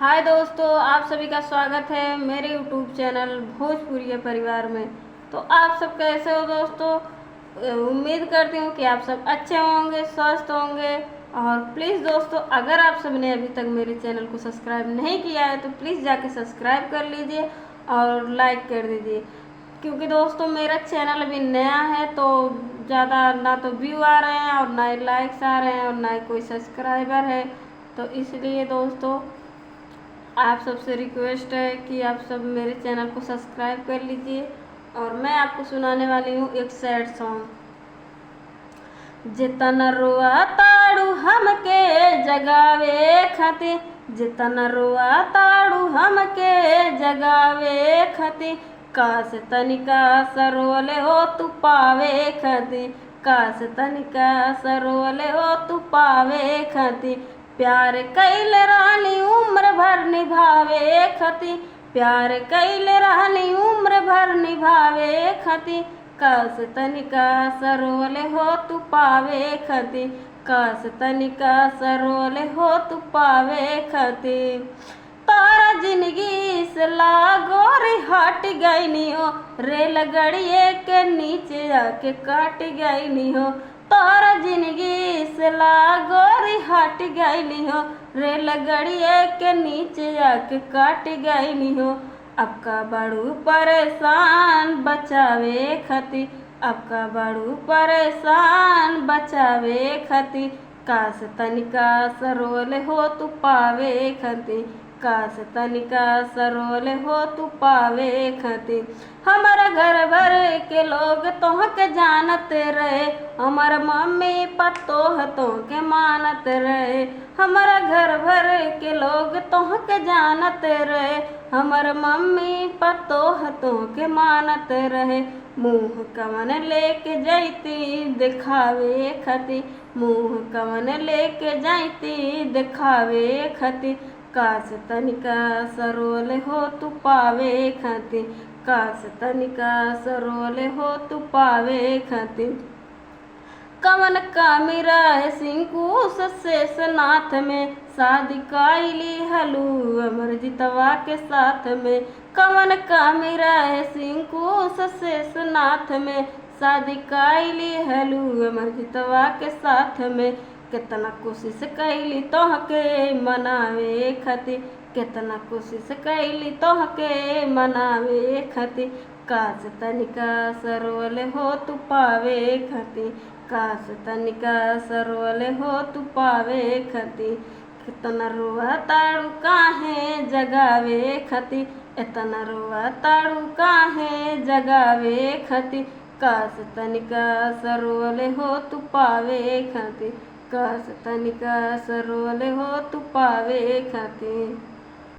हाय दोस्तों, आप सभी का स्वागत है मेरे यूट्यूब चैनल भोजपुरी परिवार में। तो आप सब कैसे हो दोस्तों? उम्मीद करती हूँ कि आप सब अच्छे होंगे, स्वस्थ होंगे। और प्लीज़ दोस्तों, अगर आप सब ने अभी तक मेरे चैनल को सब्सक्राइब नहीं किया है तो प्लीज़ जाके सब्सक्राइब कर लीजिए और लाइक कर दीजिए, क्योंकि दोस्तों मेरा चैनल अभी नया है तो ज़्यादा ना तो व्यू आ रहे हैं और ना ही लाइक्स आ रहे हैं और ना ही कोई सब्सक्राइबर है। तो इसलिए दोस्तों आप सबसे रिक्वेस्ट है कि आप सब मेरे चैनल को सब्सक्राइब कर लीजिए। और मैं आपको सुनाने वाली हूँ एक सैड सॉन्ग। जितना रोआ ताड़ू हमके जगावे खातिर, जितना रोआ ताड़ू हमके जगावे खातिर, काश तनिका सरोले हो तू पावे खातिर, काश तनिका सरोले हो तू पावे खातिर। प्यार कैल रानी उम्र भर निभावे खातिर, प्यार कैल रानी उम्र भर निभावे खातिर, काश तनिका सरोले हो तू पावे खातिर, काश तनिका सरोले हो तू पावे खातिर। तारा जिंदगी से लागोरी हट गई हो, रेलगड़िए के नीचे आके काट गई हो। तारा जिंदगी से लागोरी हट गई हो, रेलगड़िए के नीचे आके काट गई हो। अब का बड़ू परेशान बचावे खातिर, अब का बड़ू परेशान बचावे खातिर, काश तनिका सरोले हो तू पावे खातिर, काश तनिका सरोले हो तू पावे खातिर। हमारा घर भर के लोग तोहके जानते रहे, हमारा मम्मी पतोह तोहके मानत रहे। हमारा घर भर के लोग तोहके जानते रहे, हमार मम्मी पतोह तोहके मानत रहे। मुँह कवन लेके जैती दिखावे खातिर, मुँह कवन लेके जैती दिखावे खातिर, काश तनिका सरोले हो तू पावे खातिर, काश तनिका सरोले हो तू पावे खातिर। कवन कामी रहे सिंकू शेषनाथ में, शादी कैली हलू अमरजीतवा के साथ में। कवन कामी रहे सिंकू शेषनाथ में, शादी कैली हलू अमरजीतवा के साथ में। कितना कोशिश कैली तोहके मनावे खातिर, कितना कोशिश कैली तोहके मनावे खातिर, काश तनिका सरोले हो तू पावे खातिर, काश तनिका सरोले हो तू पावे खातिर। कितना रोआ ताड़ू काहे जगावे खातिर, इतना रोआ ताड़ू काहे जगावे खातिर, काश तनिका सरोले हो तू पावे खातिर, काश तनिका सरोले हो तू पावे खातिर।